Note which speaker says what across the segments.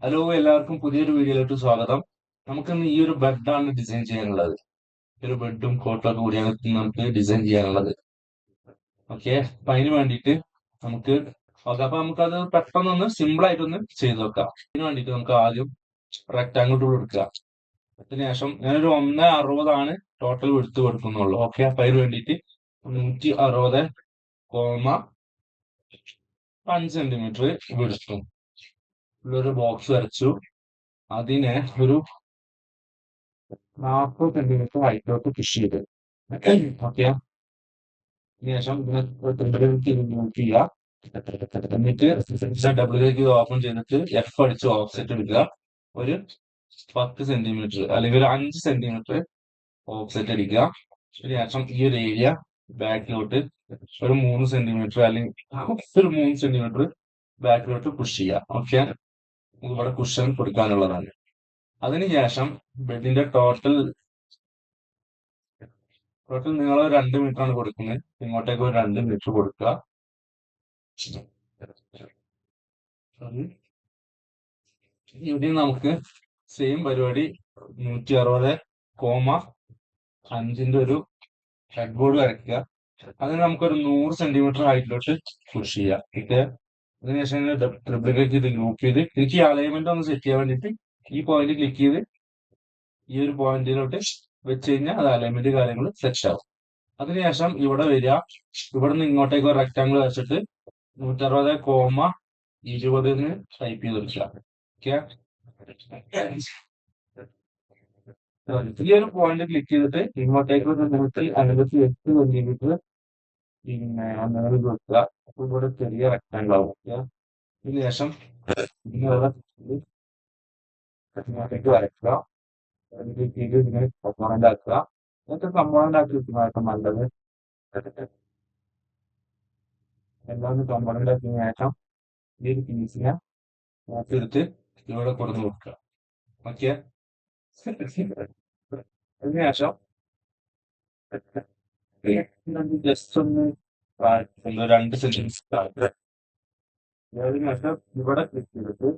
Speaker 1: Hello, എല്ലാവർക്കും പുതിയൊരു വീഡിയോയിലോട്ട് സ്വാഗതം. നമുക്കിന്ന് ഈ ഒരു ബെഡാണ് ഡിസൈൻ ചെയ്യാനുള്ളത്. ഒരു ബെഡും കോട്ടൊക്കെ കൂടിയാണ് നമുക്ക് ഡിസൈൻ ചെയ്യാനുള്ളത്. ഓക്കെ, അപ്പൊ അതിന് വേണ്ടിയിട്ട് നമുക്ക് അപ്പൊ നമുക്കത് പെട്ടെന്നൊന്ന് സിമ്പിൾ ആയിട്ടൊന്ന് ചെയ്ത് നോക്കാം. അതിന് വേണ്ടിയിട്ട് നമുക്ക് ആദ്യം റെക്ടാങ്കിൾ ടൂൾ എടുക്കുക. അതിനുശേഷം ഞാനൊരു 1.60 ടോട്ടൽ എടുത്ത് കൊടുക്കുന്നുള്ളൂ. ഓക്കെ, അപ്പൊ അതിന് വേണ്ടിയിട്ട് 160,5 സെന്റിമീറ്റർ എടുത്തു ഉള്ളൊരു ബോക്സ് വരച്ചു. അതിനെ ഒരു 40 സെന്റിമീറ്റർ ഹൈറ്റിലോട്ട് പുഷ് ചെയ്ത്. ഓക്കെ, അതിനുശേഷം മൂവ് ചെയ്യുക. എന്നിട്ട് ഡബിളിലേക്ക് ഓപ്പൺ ചെയ്തിട്ട് എഫ് അടിച്ച് ഓഫ്സെറ്റ് എടുക്കുക. ഒരു 10 സെന്റിമീറ്റർ അല്ലെങ്കിൽ ഒരു 5 സെന്റിമീറ്റർ ഓഫ്സെറ്റ് അടിക്കുക. അതിനുശേഷം ഈ ഒരു ഏരിയ ബാക്കിലോട്ട് ഒരു 3 സെന്റിമീറ്റർ അല്ലെങ്കിൽ ഒരു 3 സെന്റിമീറ്റർ ബാക്കിലോട്ട് പുഷ് ചെയ്യുക. ഓക്കെ, ഇവിടെ കുഷൻ കൊടുക്കാനുള്ളതാണ്. അതിനുശേഷം ബെഡിന്റെ ടോട്ടൽ നിങ്ങൾ 2 മീറ്റർ ആണ് കൊടുക്കുന്നത്. ഇങ്ങോട്ടേക്ക് ഒരു 2 മീറ്റർ കൊടുക്കുക. ഇവിടെ നമുക്ക് സെയിം പരിപാടി 160,5 ഒരു ഹെഡ് ബോർഡ് വരയ്ക്കുക. അതിന് നമുക്കൊരു 100 സെന്റിമീറ്റർ ഹൈറ്റിലോട്ട് പുഷ് ചെയ്യുക. ഓക്കെ, അതിനുശേഷം ട്രിപ്പിലേക്ക് ഇത് ഗ്രൂപ്പ് ചെയ്ത് എനിക്ക് ഈ അലൈൻമെന്റ് ഒന്ന് സെറ്റ് ചെയ്യാൻ വേണ്ടിയിട്ട് ഈ പോയിന്റ് ക്ലിക്ക് ചെയ്ത് ഈ ഒരു പോയിന്റിലോട്ട് വെച്ച് കഴിഞ്ഞാൽ അത് അലൈൻമെന്റ് കാര്യങ്ങൾ സെറ്റ് ആവും. അതിനുശേഷം ഇവിടെ വരിക. ഇവിടെ നിന്ന് ഇങ്ങോട്ടേക്ക് ഒരു റെക്ടാങ്കിൾ വെച്ചിട്ട് 160,20 ടൈപ്പ് ചെയ്ത് വെക്കുക. ഓക്കെ, ഈ ഒരു പോയിന്റ് ക്ലിക്ക് ചെയ്തിട്ട് ഇങ്ങോട്ടേക്ക് ഒരു 158 സെന്റിമീറ്റർ പിന്നെ ഒന്നുകൂടി വെക്കുക. അപ്പൊ ഇവിടെ ചെറിയ റെക്ടാങ്കിൾ ആവും. ഓക്കെ, അതിനുശേഷം ഇങ്ങോട്ടേക്ക് വരയ്ക്കുക. ഇതിനെ കമ്പോണന്റ് ആക്കുക. എന്നിട്ട് കമ്പോണന്റ് ആക്കി വെക്കുന്നതായിട്ട് നല്ലത്. എല്ലാം കമ്പോണന്റ് ആക്കിയതിനു ശേഷം ഈ ഒരു പീസിനെ എടുത്ത് ഇവിടെ കൊടുത്ത് നോക്കുക. ഓക്കെ, അതിനുശേഷം ജസ്റ്റ് ഒന്ന് 2 സെന്റിമീറ്റർ അതിനുശേഷം ഇവിടെ ക്ലിക്ക് ചെയ്തിട്ട്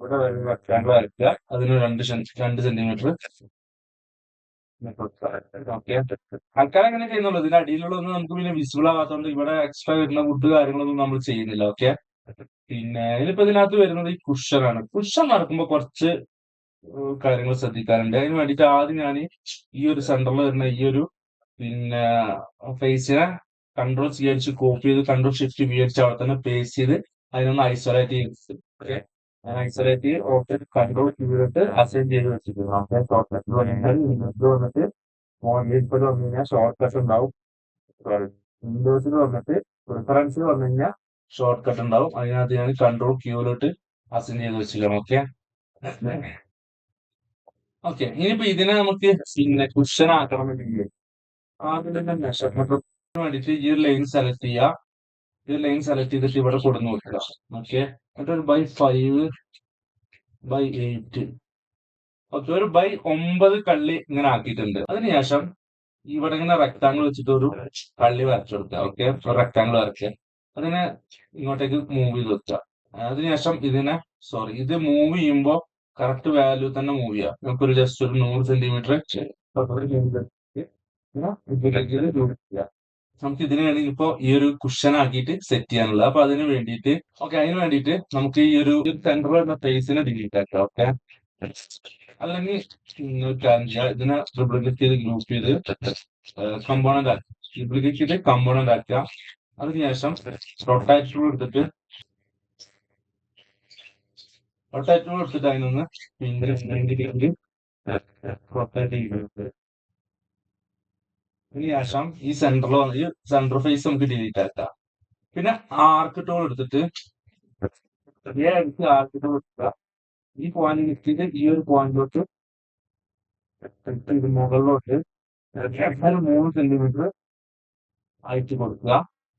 Speaker 1: ഇവിടെ റെക്ടാങ്കിൾ വരയ്ക്കുക. അതിന് 2 സെന്റിമീറ്റർ. ഓക്കെ, ആൾക്കാർ അങ്ങനെ ചെയ്യുന്നുള്ളൂ. ഇതിന്റെ അടിയിലുള്ളതൊന്നും നമുക്ക് പിന്നെ വിസിബിൾ ആവാത്തതുകൊണ്ട് ഇവിടെ എക്സ്ട്രാ വരുന്ന വുഡ് കാര്യങ്ങളൊന്നും നമ്മൾ ചെയ്യുന്നില്ല. ഓക്കെ, പിന്നെ ഇതിലിപ്പോ ഇതിനകത്ത് വരുന്നത് ഈ കുഷനാണ്. കുഷൻ നടക്കുമ്പോൾ കുറച്ച് കാര്യങ്ങൾ ശ്രദ്ധിക്കാറുണ്ട്. അതിന് വേണ്ടിയിട്ട് ആദ്യം ഞാൻ ഈ ഒരു സെന്ററിൽ വരുന്ന ഈ ഒരു പിന്നെ ഫേസിനെ കൺട്രോൾ സി അടിച്ച് കോപ്പി ചെയ്ത് കൺട്രോൾ ഷിഫ്റ്റ് വി അടിച്ച് അവിടെ തന്നെ പേസ്റ്റ് ചെയ്ത് അതിനൊന്ന് ഐസൊലേറ്റ് ചെയ്ത്. ഓക്കെ, ഐസൊലേറ്റ് ചെയ്ത് ഓക്കെ കൺട്രോൾ കീഴിലിട്ട് അസൈൻ ചെയ്ത് വെച്ചിട്ടുണ്ട്. ഓക്കെ, ഷോർട്ട് കട്ട് വന്നിട്ട് മോണിറ്ററിൽ വന്നു കഴിഞ്ഞാൽ ഷോർട്ട് കട്ട് ഉണ്ടാവും. വിൻഡോസിൽ വന്നിട്ട് പ്രിഫറൻസിൽ വന്നു കഴിഞ്ഞാൽ ഷോർട്ട് കട്ട് ഉണ്ടാവും. അതിനകത്ത് ഞാൻ കൺട്രോൾ ക്യൂവിലോട്ട് അസൈൻ ചെയ്ത് വെച്ചിരിക്കണം. ഓക്കെ, ഓക്കെ, ഇനിയിപ്പോ ഇതിനെ നമുക്ക് പിന്നെ കുഷൻ ആക്കണമെങ്കിൽ ആദ്യം തന്നെ മെഷർമെന്റ് വേണ്ടിയിട്ട് ഈ ഒരു ലൈൻ സെലക്ട് ചെയ്യുക. ഈ ലൈൻ സെലക്ട് ചെയ്തിട്ട് ഇവിടെ കൊടുന്ന് വെക്കുക. ഓക്കെ, എന്നിട്ട് ബൈ 5/8. ഓക്കെ, ഒരു ബൈ 9 കള്ളി ഇങ്ങനെ ആക്കിയിട്ടുണ്ട്. അതിനുശേഷം ഇവിടെ ഇങ്ങനെ റെക്ടാങ്കിൾ വെച്ചിട്ട് ഒരു കള്ളി വരച്ചു കൊടുക്കുക. ഓക്കെ, ഒരു റെക്ടാങ്കിൾ വരയ്ക്കുക. അതിനെ ഇങ്ങോട്ടേക്ക് മൂവ് ചെയ്ത് വെക്കുക. അതിനുശേഷം ഇത് മൂവ് ചെയ്യുമ്പോൾ കറക്റ്റ് വാല്യൂ തന്നെ മൂവ് ചെയ്യുക. നമുക്കൊരു ജസ്റ്റ് ഒരു 100 സെന്റിമീറ്റർ നമുക്ക് ഇതിന് വേണ്ടി ഇപ്പൊ ഈ ഒരു കുഷൻ ആക്കിയിട്ട് സെറ്റ് ചെയ്യാനുള്ളത്. അപ്പൊ അതിന് വേണ്ടിയിട്ട് നമുക്ക് ഈ ഒരു സെന്റർ എന്ന ഫേസിനെ ഡിലീറ്റ് ആക്കാം. ഓക്കെ, അല്ലെങ്കിൽ ഇതിനെ ട്രിപ്ലിക്കേറ്റ് ചെയ്ത് ഗ്രൂപ്പ് ചെയ്ത് കമ്പോണന്റ് ആക്കുക. ട്രിപ്ലിക്കേറ്റ് ചെയ്ത് കമ്പോണന്റ് ആക്കുക. അതിനുശേഷം റൊട്ടേറ്റ് ടൂൾ എടുത്തിട്ട് അതിനൊന്ന് റൊട്ടേറ്റ് ചെയ്ത് അതിനുശേഷം ഈ സെന്റർ ഫേസ് നമുക്ക് ഡിലീറ്റ് ആക്കാം. പിന്നെ ആർക്ക് ടൂൾ എടുത്തിട്ട് ആർക്ക് ടൂൾ എടുക്കുക. ഈ പോയിന്റ് കിട്ടിയിട്ട് ഈ ഒരു പോയിന്റിലോട്ട് മുകളിലോട്ട് 3 സെന്റിമീറ്റർ ഹൈറ്റ് കൊടുക്കുക.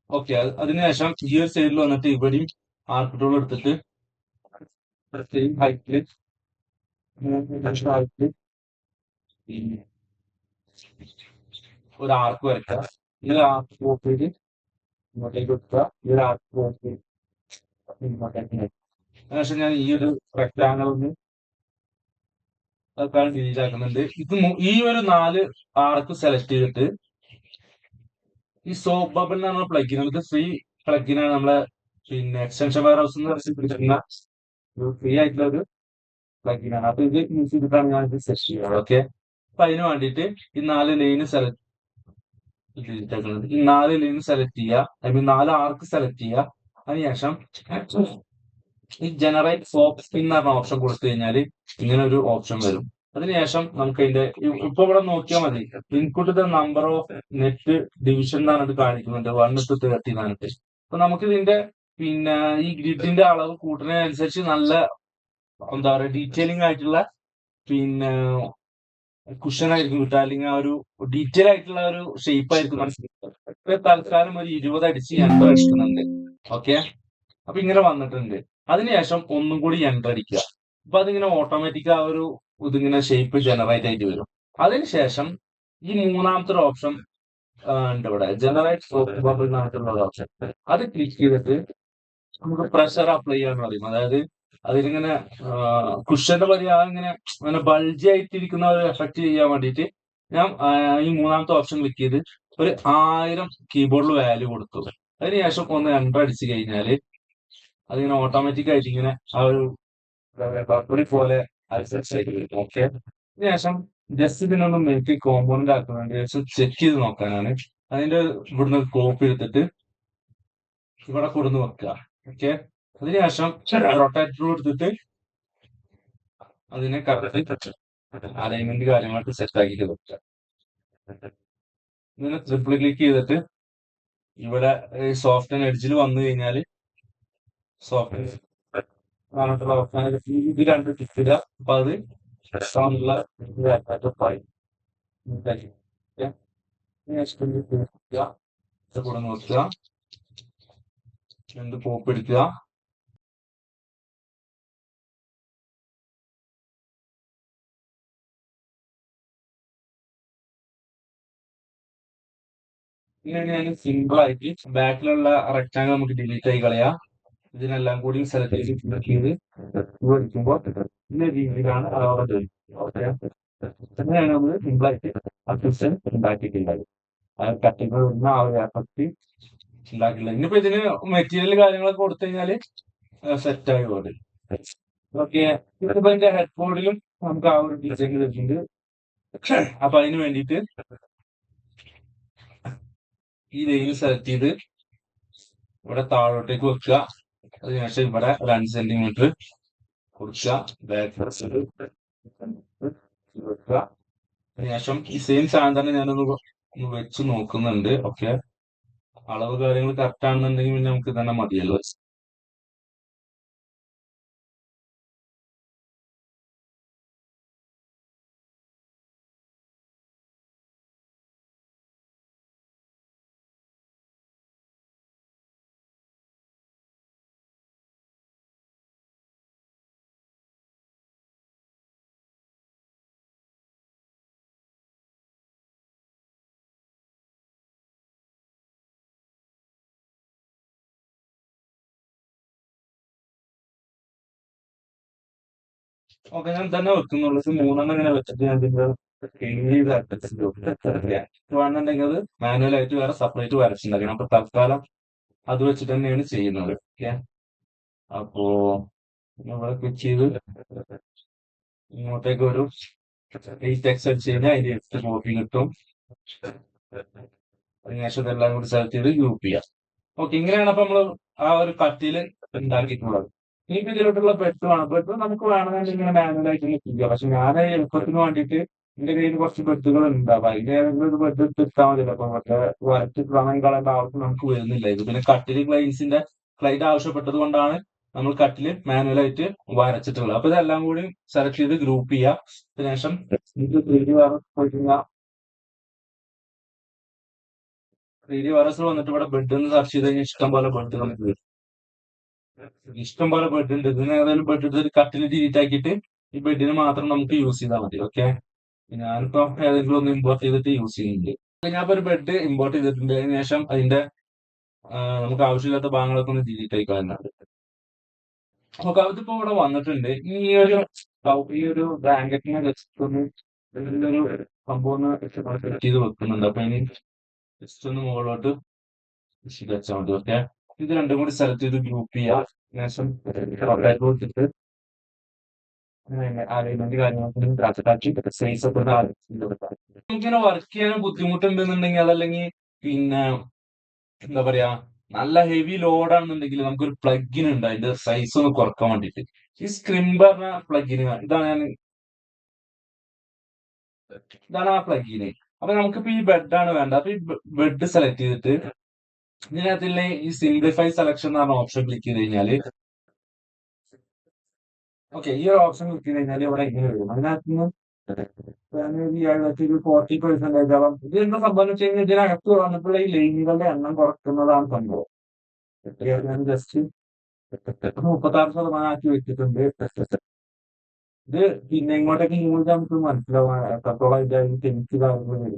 Speaker 1: ഓക്കെ, അതിനുശേഷം ഈ ഒരു സൈഡിൽ വന്നിട്ട് ഇവിടെയും ആർക്ക് ടൂൾ എടുത്തിട്ട് സെയിം ഹൈറ്റിൽ ഒരു ആർക്ക് വരയ്ക്കുക. ഈ ആർക്ക് കോപ്പി ചെയ്ത് ഇങ്ങോട്ടേക്ക് വെക്കുക. ഈ ആർക്ക് കോപ്പി ഇങ്ങോട്ടേക്ക് അതിനുശേഷം ഞാൻ ഈ ഒരു റെക്ടാങ്കിൾ ഒന്ന് തൽക്കാലം ഡിലീറ്റ് ആക്കുന്നുണ്ട്. ഈ ഒരു 4 ആർക്ക് സെലക്ട് ചെയ്തിട്ട് ഈ സോപ്പ് ബബിൾ എന്ന് പറഞ്ഞ പ്ലഗിൻ, ഇത് ഫ്രീ പ്ലഗിനാണ്. നമ്മളെ പിന്നെ എക്സ്റ്റൻഷൻ വെയർ ഹൗസ് കിട്ടുന്ന ഫ്രീ ആയിട്ടുള്ള ഒരു പ്ലഗിനാണ്. അപ്പൊ ഇത് യൂസ് ചെയ്തിട്ടാണ് ഞാൻ ഇത് സെറ്റ് ചെയ്യുന്നത്. ഓക്കെ, അപ്പൊ അതിന് വേണ്ടിയിട്ട് ഈ 4 ലൈന് സെലക്ട് ഈ 4 ലൈന് സെലക്ട് ചെയ്യുക, ഐ മീൻ 4 ആർക്ക് സെലക്ട് ചെയ്യുക. അതിനുശേഷം ഈ ജനറേറ്റ് സോപ്പ് സ്പിൻ എന്ന് പറഞ്ഞ ഓപ്ഷൻ കൊടുത്തു കഴിഞ്ഞാൽ ഇങ്ങനെ ഒരു ഓപ്ഷൻ വരും. അതിനുശേഷം നമുക്ക് ഇതിന്റെ ഇപ്പൊ ഇവിടെ നോക്കിയാൽ മതി, input the number of net division എന്നാണ് ഇത് കാണിക്കുന്നുണ്ട്, 1 to 30 എന്നാണ്. അപ്പൊ നമുക്ക് ഇതിന്റെ പിന്നെ ഈ ഗ്രിഡിന്റെ അളവ് കൂട്ടുന്നതിനനുസരിച്ച് നല്ല എന്താ പറയുക ഡീറ്റെയിലിംഗ് ആയിട്ടുള്ള പിന്നെ കുഷൻ ആയിരിക്കും കിട്ടുക, അല്ലെങ്കിൽ ആ ഒരു ഡീറ്റെയിൽ ആയിട്ടുള്ള ഒരു ഷേപ്പ് ആയിരിക്കും മനസ്സിലാക്കുക. തൽക്കാലം ഒരു 20 അടിച്ച് എൻ്റർ അടിക്കുന്നുണ്ട്. ഓക്കെ, അപ്പൊ ഇങ്ങനെ വന്നിട്ടുണ്ട്. അതിനുശേഷം ഒന്നും കൂടി എൻ്റർ അടിക്കുക. അപ്പൊ അതിങ്ങനെ ഓട്ടോമാറ്റിക് ആ ഒരു ഇതിങ്ങനെ ഷേപ്പ് ജനറേറ്റ് ആയിട്ട് വരും. അതിനുശേഷം ഈ മൂന്നാമത്തെ ഒരു ഓപ്ഷൻ ഉണ്ട് ഇവിടെ, ജനറേറ്റ് സോപ്പ് ബബിൾ എന്നായിട്ടുള്ള ഓപ്ഷൻ. അത് ക്ലിക്ക് ചെയ്തിട്ട് നമുക്ക് പ്രഷർ അപ്ലൈ ചെയ്യാന്ന് പറയും. അതായത് അതിലിങ്ങനെ കുഷന്റെ പരിഹാരം ഇങ്ങനെ ബൾജി ആയിട്ടിരിക്കുന്ന ഒരു എഫക്ട് ചെയ്യാൻ വേണ്ടിയിട്ട് ഞാൻ ഈ മൂന്നാമത്തെ ഓപ്ഷൻ ക്ലിക്ക് ചെയ്ത് ഒരു 1000 കീബോർഡിൽ വാല്യൂ കൊടുത്തു. അതിനുശേഷം ഒന്ന് എൻ്റർ അടിച്ചു കഴിഞ്ഞാല് അതിങ്ങനെ ഓട്ടോമാറ്റിക് ആയിട്ട് ഇങ്ങനെ ആ ഒരു ബബിൾ പോലെ ഓക്കെ. അതിനുശേഷം ജസ്റ്റ് ഇതിനൊന്ന് മെൽറ്റ് കോമ്പോണന്റ് ആക്കുന്നുണ്ട്, ജസ്റ്റ് ചെക്ക് ചെയ്ത് നോക്കാനാണ്. അതിന്റെ ഇവിടുന്ന് കോപ്പി എടുത്തിട്ട് ഇവിടെ കൊടുന്ന് വെക്കുക. ഓക്കെ, അതിനുശേഷം റൊട്ടേറ്റർ എടുത്തിട്ട് അതിനെ കറക്റ്റ് അലൈൻമെന്റ് കാര്യങ്ങളൊക്കെ സെറ്റ് ആക്കിയിട്ട് വെക്കുക. ഇങ്ങനെ ട്രിപ്പിൾ ക്ലിക്ക് ചെയ്തിട്ട് ഇവിടെ സോഫ്റ്റ് ആൻഡ് എഡ്ജിൽ വന്നു കഴിഞ്ഞാൽ സോഫ്റ്റ് ഇത് രണ്ട് ടിക്ക് ഇടുക. അപ്പൊ അത് കൂടെ നോക്കുക, രണ്ട് പോപ്പ് എടുക്കുക. ഇങ്ങനെയാണ് സിമ്പിൾ ആയിട്ട് ബാക്കിലുള്ള റെക്ടാങ്കിൾ നമുക്ക് ഡിലീറ്റ് ആയി കളയാം. ഇതിനെല്ലാം കൂടി സെലക്ട് ചെയ്ത് വയ്ക്കുമ്പോൾ ഇന്ന രീതിയിലാണ് അങ്ങനെയാണ് നമ്മൾ സിമ്പിൾ ആയിട്ട് അസിസ്റ്റൻ ഉണ്ടാക്കിയിട്ടുള്ളത്. കട്ടിങ്ങൾ ആ ഒരു എഫക്ട് ഉണ്ടാക്കിയിട്ടുള്ളത്. ഇനിയിപ്പോ ഇതിന് മെറ്റീരിയൽ കാര്യങ്ങളൊക്കെ കൊടുത്തു കഴിഞ്ഞാല് സെറ്റ് ആയി പോകും. ഓക്കെ, ഇതിപ്പോ ഇതിന്റെ ഹെഡ് ബോർഡിലും നമുക്ക് ആ ഒരു ഡിസൈൻ വെച്ചിട്ടുണ്ട്. അപ്പൊ അതിന് വേണ്ടിയിട്ട് ഈ ലൈൻ സെലക്ട് ചെയ്ത് ഇവിടെ താഴോട്ടേക്ക് വെക്കുക. അതിനുശേഷം ഇവിടെ 2 സെന്റിമീറ്റർ കൊടുക്കുക, ബാക്ക് വെക്കുക. അതിനുശേഷം ഈ സെയിം സാധനം തന്നെ ഞാനൊന്ന് വെച്ച് നോക്കുന്നുണ്ട്. ഓക്കെ, അളവ് കാര്യങ്ങൾ കറക്റ്റ് ആണെന്നുണ്ടെങ്കിൽ പിന്നെ നമുക്ക് തന്നെ മതിയല്ലോ. ഓക്കെ, ഞാൻ തന്നെ വെക്കുന്നുള്ളൂ. 3 ഇങ്ങനെ വെച്ചിട്ട് ഞാൻ വേണമെന്നുണ്ടെങ്കിൽ അത് മാനുവലായിട്ട് വേറെ സെപ്പറേറ്റ് വരച്ചിട്ടുണ്ടാക്കണം. അപ്പൊ തൽക്കാലം അത് വെച്ചിട്ട് തന്നെയാണ് ചെയ്യുന്നത്. ഓക്കെ, അപ്പോ ഇവിടെ ക്ലിക്ക് ചെയ്ത് ഇങ്ങോട്ടേക്ക് ഒരു 8x അടിച്ച് കഴിഞ്ഞാൽ അതിന്റെ 8 കോപ്പി കിട്ടും. അതിനുശേഷം ഇതെല്ലാം കൂടി സെലക്ട് ചെയ്ത് ഗ്രൂപ്പ് ചെയ്യാം. ഓക്കെ, ഇങ്ങനെയാണ് അപ്പൊ നമ്മള് ആ ഒരു കട്ടില് ഉണ്ടാക്കിയിട്ടുള്ളത്. ഇനിയിപ്പോ ഇതിലോട്ടുള്ള ബെഡ് വേണം. ബെഡ് നമുക്ക് വേണമെന്നുണ്ടെങ്കിൽ ഇങ്ങനെ മാനുവലായിട്ട് ചെയ്യാം. പക്ഷെ ഞാൻ എളുപ്പത്തിന് വേണ്ടിയിട്ട് എന്റെ കയ്യിൽ കുറച്ച് ബെഡുകൾ ഉണ്ട്. അപ്പൊ അതിന്റെ ഏതെങ്കിലും ഒരു ബെഡ് എടുത്താൽ മതിയല്ലോ. അപ്പൊ മറ്റേ വരച്ച് സമയം കളയേണ്ട ആവശ്യം നമുക്ക് വരുന്നില്ല. ഇത് പിന്നെ കട്ടില് ക്ലൈന്റ് ആവശ്യപ്പെട്ടത് കൊണ്ടാണ് നമ്മൾ കട്ടില് മാനുവലായിട്ട് വരച്ചിട്ടുള്ളത്. അപ്പൊ ഇതെല്ലാം കൂടി സെലക്ട് ചെയ്ത് ഗ്രൂപ്പ് ചെയ്യാം. അതിനുശേഷം ഇത് 3D വൈറസിൽ വന്നിട്ട് ഇവിടെ ബെഡ് എന്ന് സെർച്ച് ചെയ്ത് കഴിഞ്ഞാൽ ഇഷ്ടം പോലെ ബെഡ് നമുക്ക് വരും. ഇഷ്ടം പോലെ ബെഡ് ഉണ്ട്. ഇതിന് ഏതായാലും ബെഡ് എടുത്ത് കട്ടില് ഡിലീറ്റ് ആക്കിയിട്ട് ഈ ബെഡിന് മാത്രം നമുക്ക് യൂസ് ചെയ്താൽ മതി. ഓക്കെ, ഞാനിപ്പോ ഏതെങ്കിലും ഒന്ന് ഇമ്പോർട്ട് ചെയ്തിട്ട് യൂസ് ചെയ്യുന്നുണ്ട്. ഞാനിപ്പോ ഒരു ബെഡ് ഇമ്പോർട്ട് ചെയ്തിട്ടുണ്ട്. അതിന് ശേഷം അതിന്റെ നമുക്ക് ആവശ്യമില്ലാത്ത ഭാഗങ്ങളൊക്കെ ഒന്ന് ഡിലീറ്റ് ആയിക്കളയുന്നുണ്ട്. ഓക്കെ, അതിപ്പോ ഇവിടെ വന്നിട്ടുണ്ട്. ഈ ഒരു ബ്ലാങ്കറ്റിനെ ജസ്റ്റ് ഒന്ന് ഇതിലൊരു സംഭവം ഒന്ന് സെറ്റ് ചെയ്ത് വെക്കുന്നുണ്ട്. അപ്പൊ ഇനി ജസ്റ്റ് ഒന്ന് മുകളിലോട്ട് വെച്ചാൽ മതി. ഓക്കെ, ഇത് രണ്ടും കൂടി സെലക്ട് ചെയ്ത് ഗ്രൂപ്പ് ചെയ്യാം. ശേഷം കൊടുത്തിട്ട് അലൈൻമെന്റ് കാര്യങ്ങളൊക്കെ സ്പേസ് ഒക്കെ നമുക്കിങ്ങനെ വർക്ക് ചെയ്യാൻ ബുദ്ധിമുട്ടുണ്ടെന്നുണ്ടെങ്കിൽ, അതല്ലെങ്കിൽ പിന്നെ എന്താ പറയാ, നല്ല ഹെവി ലോഡ് ആണെന്നുണ്ടെങ്കിൽ നമുക്കൊരു പ്ലഗിൻ ഉണ്ട് അതിന്റെ സൈസ് ഒന്ന് കുറക്കാൻ വേണ്ടിയിട്ട്. ഈ സ്ക്രിംബർ എന്ന പ്ലഗിന് ഇതാണ് ആ പ്ലഗിന്. അപ്പൊ നമുക്കിപ്പോ ഈ ബെഡാണ് വേണ്ടത്. അപ്പൊ ഈ ബെഡ് സെലക്ട് ചെയ്തിട്ട് ഇതിനകത്തുള്ള ഈ സിംപ്ലിഫൈ സെലക്ഷൻ എന്ന് പറഞ്ഞ ഓപ്ഷൻ ക്ലിക്ക് ചെയ്ത് കഴിഞ്ഞാല്, ഓക്കെ, ഈ ഒരു ഓപ്ഷൻ ക്ലിക്ക് ചെയ്ത് കഴിഞ്ഞാൽ ഇവിടെ ഇങ്ങനെ വരും. അതിനകത്ത് ഒരു 40% ആവാം. ഇത് എന്താ സംഭവം എന്ന് വെച്ച് കഴിഞ്ഞാൽ ഇതിനകത്ത് വന്നിട്ടുള്ള ഈ ലൈനുകളുടെ എണ്ണം കുറക്കുന്നതാണ് സംഭവം. ഞാൻ ജസ്റ്റ് 36% ആക്കി വെച്ചിട്ടുണ്ട്. ഇത് പിന്നെ ഇങ്ങോട്ടേക്ക് ന്യൂസ് നമുക്ക് മനസ്സിലാവും എത്രത്തോളം ഇതിന്റെ കെമിക്കൽ കാര്യങ്ങൾ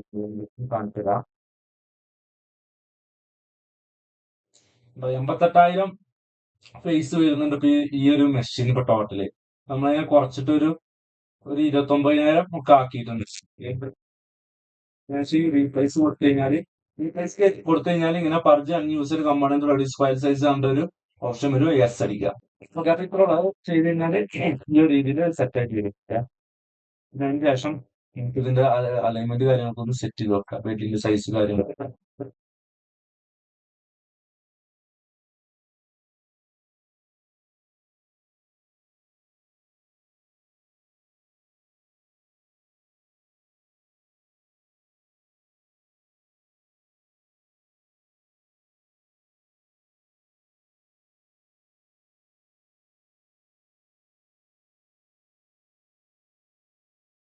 Speaker 1: കാണിച്ചു തരാം. 88,000 ഫേസ് വരുന്നുണ്ട് ഇപ്പൊ ഈ ഒരു മെഷീൻ. ഇപ്പൊ ടോട്ടല് നമ്മളതിനെ കുറച്ചിട്ട് ഒരു 29,000 ഒക്കെ ആക്കിയിട്ടുണ്ട്. റീപ്ലേസ് കൊടുത്തു കഴിഞ്ഞാൽ ഇങ്ങനെ purge unused component reduce file size കണ്ട ഒരു ഓപ്ഷൻ വരും. യെസ് അടിക്കുക. ഓക്കെ, അപ്പൊ ഇപ്പോൾ അത് ചെയ്ത് കഴിഞ്ഞാൽ ഈ ഒരു രീതിയിൽ സെറ്റ് ആയിട്ട് വരും. അതിന് ശേഷം എനിക്ക് ഇതിന്റെ അലൈൻമെന്റ് കാര്യങ്ങളൊക്കെ ഒന്ന് സെറ്റ് ചെയ്ത് വെക്കാം. ബെഡിന്റെ സൈസ് കാര്യങ്ങളൊക്കെ.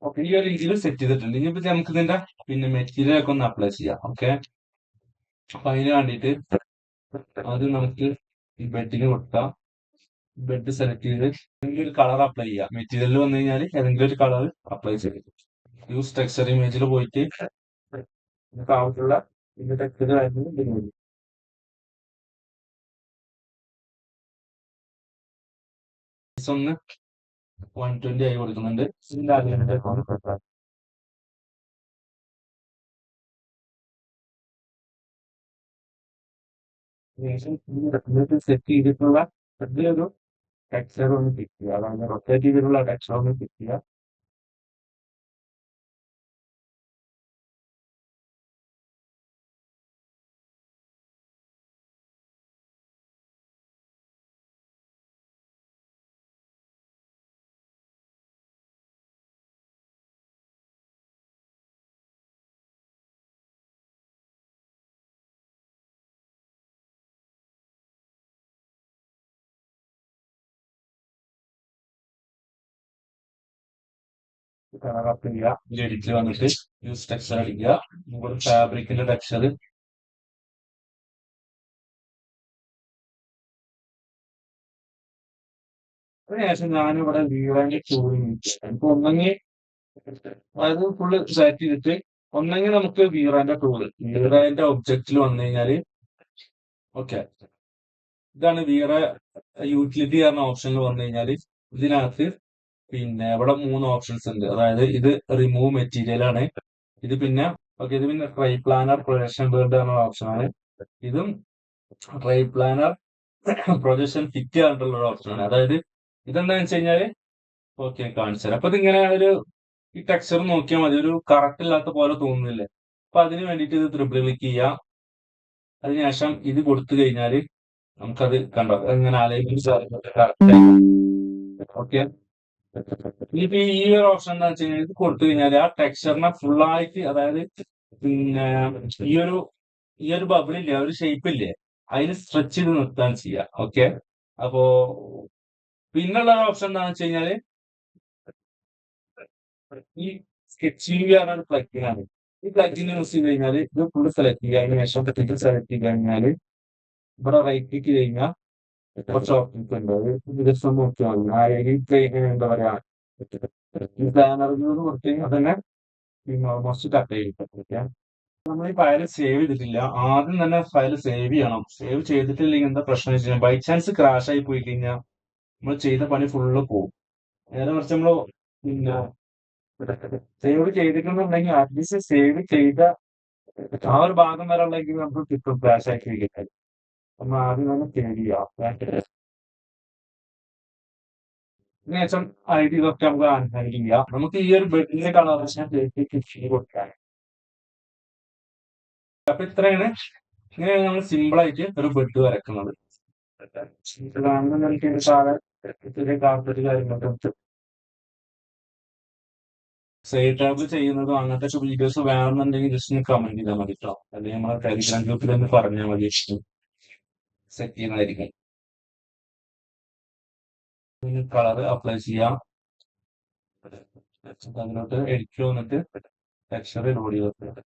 Speaker 1: ഓക്കെ, ഈ ഒരു രീതിയിൽ സെറ്റ് ചെയ്തിട്ടുണ്ട്. ഇനിയിപ്പോ നമുക്ക് ഇതിന്റെ പിന്നെ മെറ്റീരിയൽ ഒക്കെ ഒന്ന് അപ്ലൈ ചെയ്യാം. ഓക്കെ, അപ്പൊ അതിന് വേണ്ടിയിട്ട് ആദ്യം നമുക്ക് ഈ ബെഡിന് കൊടുക്കാം. ബെഡ് സെലക്ട് ചെയ്ത് ഏതെങ്കിലും ഒരു കളർ അപ്ലൈ ചെയ്യാം. മെറ്റീരിയലിൽ വന്നു കഴിഞ്ഞാൽ ഏതെങ്കിലും ഒരു കളർ അപ്ലൈ ചെയ്യും. യൂസ് ടെക്സ്ചർ ഇമേജിൽ പോയിട്ട് നമുക്ക് ആവശ്യമുള്ള ഇതിന്റെ ടെക്സ്ചർ കാര്യങ്ങൾ ഒന്ന് 120 ആയി കൊടുക്കുന്നുണ്ട്. ഇതിന്റെ സെറ്റ് ചെയ്തിട്ടുള്ള ഒരു ടെക്സ്ചർ ഒന്ന് പിക്ക് ചെയ്യുക. അതാണ് റൊട്ടേറ്റ് ചെയ്തിട്ടുള്ള ടെക്സ്ചർ ഒന്ന് പിക്ക് ചെയ്യുക. കളർ അപ്ലൈ ചെയ്യുക. എഡിറ്റിൽ വന്നിട്ട് യൂസ് ടെക്സ്ചർ അടിക്കുക. നമ്മുടെ ഫാബ്രിക്കിന്റെ ടെക്സ്ചർ അതിനുശേഷം ഞാനിവിടെ വീവാൻ്റെ എനിക്ക് ഒന്നെങ്കിൽ അതായത് ഫുള്ള് സെറ്റ് ചെയ്തിട്ട് ഒന്നെങ്കിൽ നമുക്ക് വീറാന്റെ ടൂള് വീറാന്റെ ഒബ്ജക്റ്റിൽ വന്നു കഴിഞ്ഞാല്, ഓക്കെ, ഇതാണ് വീറ യൂട്ടിലിറ്റി പറഞ്ഞ ഓപ്ഷനിൽ വന്നു കഴിഞ്ഞാല് ഇതിനകത്ത് പിന്നെ ഇവിടെ 3 ഓപ്ഷൻസ് ഉണ്ട്. അതായത് ഇത് റിമൂവ് മെറ്റീരിയൽ ആണ്. ഇത് പിന്നെ ഓക്കെ, ഇത് പിന്നെ ട്രൈ പ്ലാനർ പ്രൊജക്ഷൻ ബേർഡ് എന്ന ഓപ്ഷനാണ്. ഇതും ട്രൈ പ്ലാനർ പ്രൊജക്ഷൻ ഫിറ്റ് ചെയ്യാനുള്ള ഒരു ഓപ്ഷനാണ്. അതായത് ഇതെന്താണെന്ന് വെച്ച് കഴിഞ്ഞാല് ഓക്കെ കാണിച്ചു തരാം. അപ്പൊ ഇതിങ്ങനെ ഈ ടെക്സ്ചർ നോക്കിയാൽ മതി, ഒരു കറക്റ്റ് ഇല്ലാത്ത പോലെ തോന്നുന്നില്ലേ. അപ്പൊ അതിന് വേണ്ടിയിട്ട് ഇത് ട്രിപ്പിൾ ക്ലിക്ക് ചെയ്യാം. അതിനുശേഷം ഇത് കൊടുത്തു കഴിഞ്ഞാൽ നമുക്കത് കണ്ടോ ഇങ്ങനെ കറക്റ്റ്. ഓക്കെ, ഇനിയിപ്പോ ഈ ഒരു ഓപ്ഷൻ എന്താ വെച്ച് കഴിഞ്ഞാൽ ഇത് കൊടുത്തു കഴിഞ്ഞാൽ ആ ടെക്സ്ചറിനെ ഫുള്ളായിട്ട്, അതായത് പിന്നെ ഈ ഒരു ബബിൾ ഇല്ലേ, ഒരു ഷേപ്പ് ഇല്ലേ, അതിന് സ്ട്രെച്ച് ചെയ്ത് നിർത്താൻ ചെയ്യാം. ഓക്കെ, അപ്പോ പിന്നുള്ള ഒരു ഓപ്ഷൻ എന്താണെന്ന് വെച്ച് കഴിഞ്ഞാല് ഈ സ്കെച്ചിങ് പറഞ്ഞ പ്ലഗിൻ ആണ്. ഈ പ്ലഗിൻ യൂസ് ചെയ്ത് കഴിഞ്ഞാൽ ഇത് ഫുള്ള് സെലക്ട് ചെയ്യുക. അതിന് ശേഷം സെലക്ട് ചെയ്ത് കഴിഞ്ഞാൽ ഇവിടെ റൈറ്റ് ക്ലിക്ക് കഴിഞ്ഞാൽ കുറച്ച് ഓപ്ഷൻസ് ഉണ്ട്. ജസ്റ്റ് ഒന്ന് നോക്കിയാൽ മതി. ആ എന്താ പറയാ, ഈ ബാനറിൽ കൊടുത്തു കഴിഞ്ഞാൽ തന്നെ ഓൾമോസ്റ്റ് കട്ട് ചെയ്യും. നമ്മൾ ഈ ഫയൽ സേവ് ചെയ്തിട്ടില്ല. ആദ്യം തന്നെ ഫയൽ സേവ് ചെയ്യണം. സേവ് ചെയ്തിട്ടില്ലെങ്കിൽ എന്താ പ്രശ്നം വെച്ച് കഴിഞ്ഞാൽ ബൈ ചാൻസ് ക്രാഷ് ആയി പോയി കഴിഞ്ഞാൽ നമ്മൾ ചെയ്ത പണി ഫുള്ള് പോകും. നേരെ മറിച്ച് നമ്മള് പിന്നെ സേവ് ചെയ്തിട്ടുണ്ടെങ്കിൽ അറ്റ്ലീസ്റ്റ് സേവ് ചെയ്ത ആ ഒരു ഭാഗം വരെ ഉള്ളെങ്കിൽ നമുക്ക് കിട്ടും ക്രാഷ് ആക്കി കിട്ടും. നമ്മൾ ആദ്യം തന്നെ സേവ് ചെയ്യാം. അതിനുശേഷം ഐ ഡി ഇതൊക്കെ നമുക്ക് അൺഹാൻഡിൽ ചെയ്യാം. നമുക്ക് ഈ ഒരു ബെഡിന്റെ കളർ കൊടുക്കാം. അപ്പൊ ഇത്രയാണ്, ഇങ്ങനെയാണ് നമ്മൾ സിമ്പിൾ ആയിട്ട് ഒരു ബെഡ് വരക്കുന്നത്. താഴെ ചെറിയ കാർപ്പറ്റ് കാര്യങ്ങളൊക്കെ സൈഡ് ടാബിൾ ചെയ്യുന്നതും അങ്ങനത്തെ വീഡിയോസ് വേണമെന്നുണ്ടെങ്കിൽ ജസ്റ്റ് ഒന്ന് കമന്റ് ചെയ്താൽ മതി കേട്ടോ. അല്ലെങ്കിൽ നമ്മളെ ടെലിഗ്രാം ഗ്രൂപ്പിൽ ഒന്ന് പറഞ്ഞാൽ മതി, സെറ്റ് ചെയ്യുന്നതായിരിക്കും. കളർ അപ്ലൈ ചെയ്യാം. അതിലോട്ട് എഡിറ്റ് വന്നിട്ട് ടെക്സ്ചർ ലോഡ് ചെയ്ത്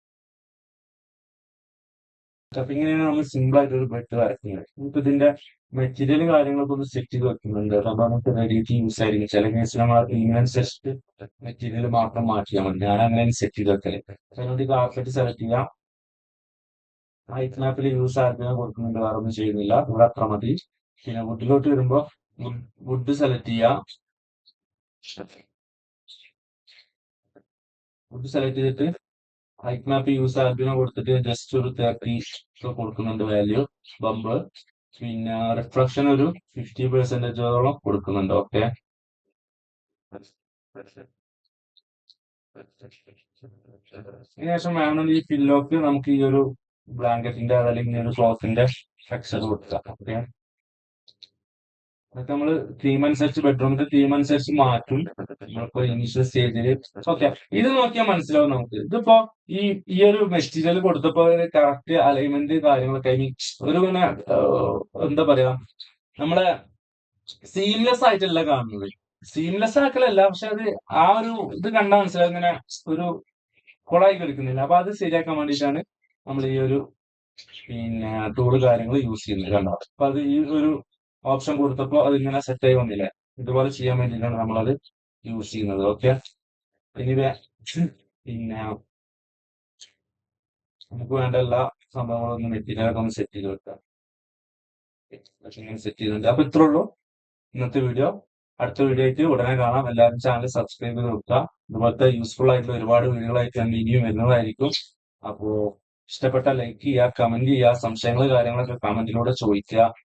Speaker 1: അപ്പൊ ഇങ്ങനെയാണ് നമ്മൾ സിമ്പിൾ ആയിട്ട് ഒരു ബെഡ് വരയ്ക്കുന്നത്. നമുക്ക് ഇതിന്റെ മെറ്റീരിയൽ കാര്യങ്ങളൊക്കെ ഒന്ന് സെറ്റ് ചെയ്ത് വെക്കുന്നുണ്ട്. അപ്പൊ നമുക്ക് റെഡി ടു യൂസ് ആയിരിക്കും. ചില കേസിൽ നമ്മൾ ഇതിനനുസരിച്ചിട്ട് മെറ്റീരിയൽ മാത്രം മാറ്റിയാൽ മതി. ഞാൻ അങ്ങനെ സെറ്റ് ചെയ്ത് വെക്കല്. അതിനോട് കാർപ്പറ്റ് സെലക്ട് ചെയ്യാം. ഹൈറ്റ് മാപ്പിൽ യൂസ് ആർക്കും കൊടുക്കുന്നുണ്ട്, വേറെ ഒന്നും ചെയ്യുന്നില്ല. ഇവിടെ അത്ര മതി. പിന്നെ വുഡിലോട്ട് വരുമ്പോ വുഡ് സെലക്ട് ചെയ്യാം. വുഡ് സെലക്ട് ചെയ്തിട്ട് ഹൈറ്റ് മാപ്പ് യൂസ് ആർക്കിനെ കൊടുത്തിട്ട് ജസ്റ്റ് ഒരു 30 കൊടുക്കുന്നുണ്ട് വാല്യൂ. ബമ്പ് പിന്നെ റിഫ്ലക്ഷൻ ഒരു 50% കൊടുക്കുന്നുണ്ട്. ഓക്കെ, അതിനുശേഷം വേണമെങ്കിൽ ഈ പില്ലോക്ക് നമുക്ക് ഈ ഒരു ബ്ലാങ്കറ്റിന്റെ അല്ലെങ്കിൽ ഒരു ക്ലോത്തിന്റെ ടെക്സ്ചർ കൊടുക്കാം. ഓക്കെ, അതൊക്കെ നമ്മള് തീം അനുസരിച്ച് ബെഡ്റൂമിന്റെ തീം അനുസരിച്ച് മാറ്റും. നമ്മളിപ്പോ ഇനീഷ്യൽ സ്റ്റേജിൽ ഓക്കെ, ഇത് നോക്കിയാൽ മനസ്സിലാവും നമുക്ക്. ഇതിപ്പോ ഈ ഒരു മെറ്റീരിയൽ കൊടുത്തപ്പോ കറക്റ്റ് അലൈൻമെന്റ് കാര്യങ്ങളൊക്കെ ഒരു പിന്നെ എന്താ പറയാ, നമ്മളെ സീംലെസ് ആയിട്ടല്ല കാണുന്നത്. സീംലെസ് ആക്കലല്ല, പക്ഷെ അത് ആ ഒരു ഇത് കണ്ടാൽ മനസ്സിലാവും ഇങ്ങനെ ഒരു കൊളായി കളിക്കുന്നില്ല. അപ്പൊ അത് ശരിയാക്കാൻ വേണ്ടിയിട്ടാണ് നമ്മൾ ഈ ഒരു പിന്നെ ടൂള് കാര്യങ്ങൾ യൂസ് ചെയ്യുന്നത്. കണ്ടോ, അപ്പൊ അത് ഈ ഒരു ഓപ്ഷൻ കൊടുത്തപ്പോ അതിങ്ങനെ സെറ്റ് ആയി വന്നില്ലേ. ഇതുപോലെ ചെയ്യാൻ വേണ്ടിയിട്ടാണ് നമ്മളത് യൂസ് ചെയ്യുന്നത്. ഓക്കെ, ഇനി പിന്നെ നമുക്ക് വേണ്ട എല്ലാ സംഭവങ്ങളൊന്നും മെറ്റീരിയലൊക്കെ ഒന്ന് സെറ്റ് ചെയ്ത് വെക്കാം. ഇങ്ങനെ സെറ്റ് ചെയ്തിട്ടുണ്ട്. അപ്പൊ ഇത്രേ ഉള്ളൂ ഇന്നത്തെ വീഡിയോ. അടുത്ത വീഡിയോ ആയിട്ട് ഉടനെ കാണാം. എല്ലാവരും ചാനൽ സബ്സ്ക്രൈബ് ചെയ്ത് വെക്കുക. ഇതുപോലത്തെ യൂസ്ഫുൾ ആയിട്ടുള്ള ഒരുപാട് വീഡിയോകളായിട്ട് ഞാൻ ഇനിയും വരുന്നതായിരിക്കും. അപ്പോ ഇഷ്ടപ്പെട്ട ലൈക്ക് ചെയ്യുക, കമന്റ് ചെയ്യുക, സംശയങ്ങൾ കാര്യങ്ങളൊക്കെ കമന്റിലൂടെ ചോദിക്കുക.